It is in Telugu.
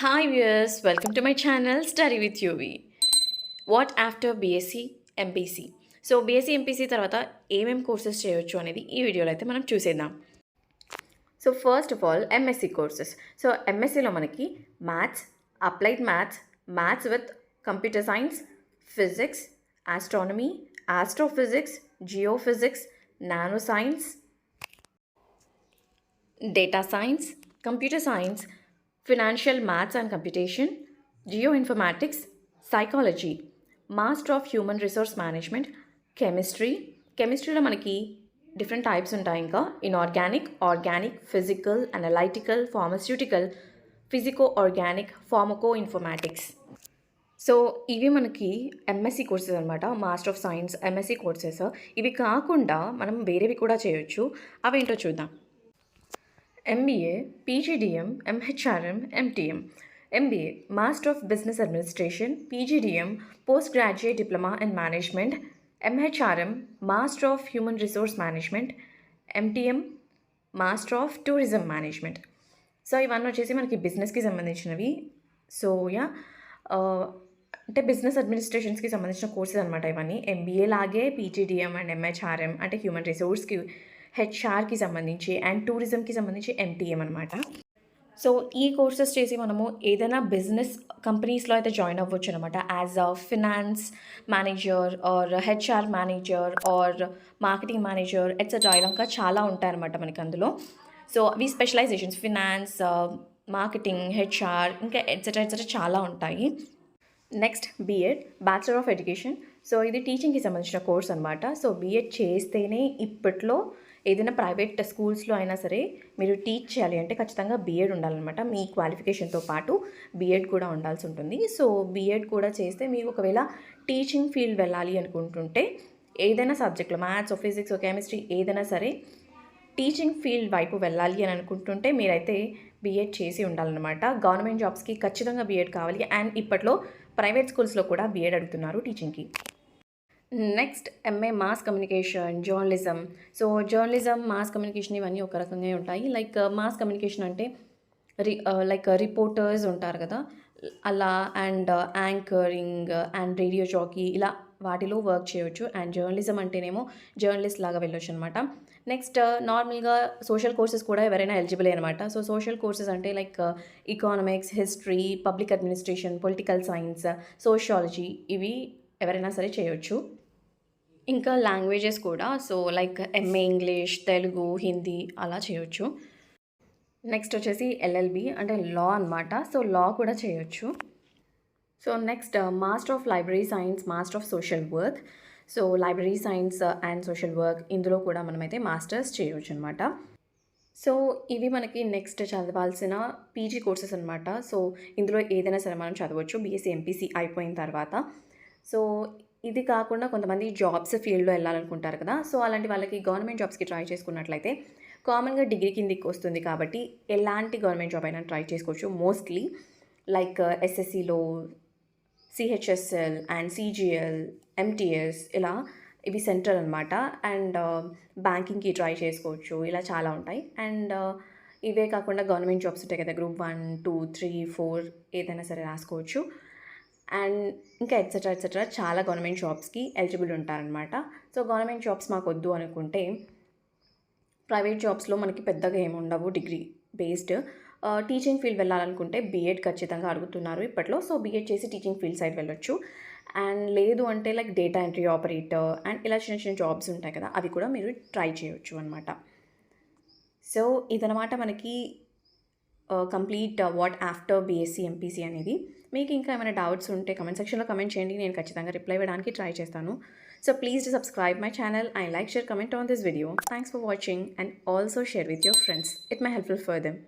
Hi viewers, welcome to my channel Study with UV. What after BSc MPC? So BSc MPC తర్వాత ఏమేం కోర్సెస్ చేయొచ్చు అనేది ఈ వీడియోలో అయితే మనం చూసేద్దాం. So first of all MSc courses. So ఎంఎస్సిలో మనకి maths, applied maths, maths with computer science, physics, astronomy, astrophysics, geophysics, nano science, data science, computer science, financial maths and computation, geoinformatics, psychology, master of human resource management, కెమిస్ట్రీలో మనకి డిఫరెంట్ టైప్స్ ఉంటాయి. ఇంకా inorganic, organic, physical, analytical, pharmaceutical, physico organic, pharmaco informatics. So ఇవి మనకి ఎంఎస్సి కోర్సెస్ అనమాట. Master of science MSc courses. ఇవి కాకుండా మనం వేరేవి కూడా చేయొచ్చు. అవేంటో చూద్దాం. MBA, PGDM, MHRM, MTM. MBA, Master of Business Administration, PGDM, Postgraduate Diploma in Management, MHRM, Master of Human Resource Management, MTM, Master of Tourism Management. So ఇవన్నీ వచ్చేసి మనకి బిజినెస్కి సంబంధించినవి. సో అంటే బిజినెస్ అడ్మినిస్ట్రేషన్స్కి సంబంధించిన కోర్సెస్ అనమాట ఇవన్నీ. MBA లాగే PGDM అండ్ MHRM అంటే హ్యూమన్ రిసోర్స్కి, హెచ్ఆర్కి సంబంధించి అండ్ టూరిజంకి సంబంధించి MTM అనమాట. సో ఈ కోర్సెస్ చేసి మనము ఏదైనా బిజినెస్ కంపెనీస్లో అయితే జాయిన్ అవ్వచ్చు అనమాట. As a finance manager or HR manager or marketing manager etcetera ఇలా ఇంకా చాలా ఉంటాయన్నమాట మనకి అందులో. సో అవి స్పెషలైజేషన్స్ ఫినాన్స్, మార్కెటింగ్, హెచ్ఆర్ ఇంకా ఎట్సెట్రా చాలా ఉంటాయి. Next BEd, bachelor of education. So ఇది టీచింగ్కి సంబంధించిన కోర్స్ అనమాట. సో బీఎడ్ చేస్తేనే ఇప్పట్లో ఏదైనా ప్రైవేట్ స్కూల్స్లో అయినా సరే మీరు టీచ్ చేయాలి అంటే ఖచ్చితంగా బీఎడ్ ఉండాలన్నమాట. మీ క్వాలిఫికేషన్తో పాటు బీఎడ్ కూడా ఉండాల్సి ఉంటుంది. సో బీఎడ్ కూడా చేస్తే మీరు ఒకవేళ టీచింగ్ ఫీల్డ్ వెళ్ళాలి అనుకుంటుంటే ఏదైనా సబ్జెక్ట్లో మ్యాథ్స్, ఫిజిక్స్, కెమిస్ట్రీ ఏదైనా సరే టీచింగ్ ఫీల్డ్ వైపు వెళ్ళాలి అని అనుకుంటుంటే మీరైతే బీఎడ్ చేసి ఉండాలన్నమాట. గవర్నమెంట్ జాబ్స్కి ఖచ్చితంగా బీఎడ్ కావాలి. అండ్ ఇప్పట్లో ప్రైవేట్ స్కూల్స్లో కూడా బీఎడ్ అడుగుతున్నారు టీచింగ్కి. Next MA mass communication, journalism. So journalism, mass communication ఇవన్నీ ఒక రకంగా ఉంటాయి. లైక్ మాస్ కమ్యూనికేషన్ అంటే రిపోర్టర్స్ ఉంటారు కదా అలా, and anchoring and radio jockey ఇలా వాటిలో వర్క్ చేయొచ్చు. అండ్ జర్నలిజం అంటేనేమో జర్నలిస్ట్ లాగా వెళ్ళొచ్చు అనమాట. నెక్స్ట్ నార్మల్గా సోషల్ కోర్సెస్ కూడా ఎవరైనా ఎలిజిబుల్ అనమాట. సో సోషల్ కోర్సెస్ అంటే like economics, history, public administration, political science, sociology ఇవి ఎవరైనా సరే చేయొచ్చు. ఇంకా లాంగ్వేజెస్ కూడా so like MA English, Telugu, Hindi అలా చేయొచ్చు. నెక్స్ట్ వచ్చేసి ఎల్ఎల్బి అంటే లా అనమాట. సో లా కూడా చేయొచ్చు. So next master of library science, master of social work. So library science and social work ఇందులో కూడా మనమైతే మాస్టర్స్ చేయొచ్చు అనమాట. సో ఇవి మనకి నెక్స్ట్ చదవాల్సిన పీజీ కోర్సెస్ అనమాట. సో ఇందులో ఏదైనా సరే మనం చదవచ్చు బీఎస్సీ ఎంపీసీ అయిపోయిన తర్వాత. సో ఇది కాకుండా కొంతమంది జాబ్స్ ఫీల్డ్లో వెళ్ళాలనుకుంటారు కదా. సో అలాంటి వాళ్ళకి గవర్నమెంట్ జాబ్స్కి ట్రై చేసుకున్నట్లయితే కామన్గా డిగ్రీ కిందికి వస్తుంది కాబట్టి ఎలాంటి గవర్నమెంట్ జాబ్ అయినా ట్రై చేసుకోవచ్చు. మోస్ట్లీ లైక్ ఎస్ఎస్సిలో CHSL అండ్ CGL, MTS ఇలా ఇవి సెంట్రల్ అనమాట. అండ్ బ్యాంకింగ్కి ట్రై చేసుకోవచ్చు. ఇలా చాలా ఉంటాయి. అండ్ ఇవే కాకుండా గవర్నమెంట్ జాబ్స్ ఉంటాయి కదా, గ్రూప్ 1, 2, 3, 4 ఏదైనా సరే రాసుకోవచ్చు. అండ్ ఇంకా ఎట్సెట్రా చాలా గవర్నమెంట్ జాబ్స్కి ఎలిజిబుల్ ఉంటారనమాట. సో గవర్నమెంట్ జాబ్స్ మాకు వద్దు అనుకుంటే ప్రైవేట్ జాబ్స్లో మనకి పెద్దగా ఏమి ఉండవు డిగ్రీ బేస్డ్. టీచింగ్ ఫీల్డ్ వెళ్ళాలనుకుంటే బీఎడ్ ఖచ్చితంగా అడుగుతున్నారు ఇప్పట్లో. సో బీఎడ్ చేసి టీచింగ్ ఫీల్డ్ సైడ్ వెళ్ళొచ్చు. అండ్ లేదు అంటే like data entry operator and ఇలా చిన్న చిన్న జాబ్స్ ఉంటాయి కదా అవి కూడా మీరు ట్రై చేయొచ్చు అనమాట. సో ఇదనమాట మనకి complete what after BSc MPC అనేది. మీకు ఇంకా ఏమైనా డౌట్స్ ఉంటే కమెంట్ సెక్షన్లో కమెంట్ చేయండి. నేను ఖచ్చితంగా రిప్లై ఇవ్వడానికి ట్రై చేస్తాను. So please subscribe my channel and like, share, comment on this video. Thanks for watching and also share with your friends. It my helpful for them.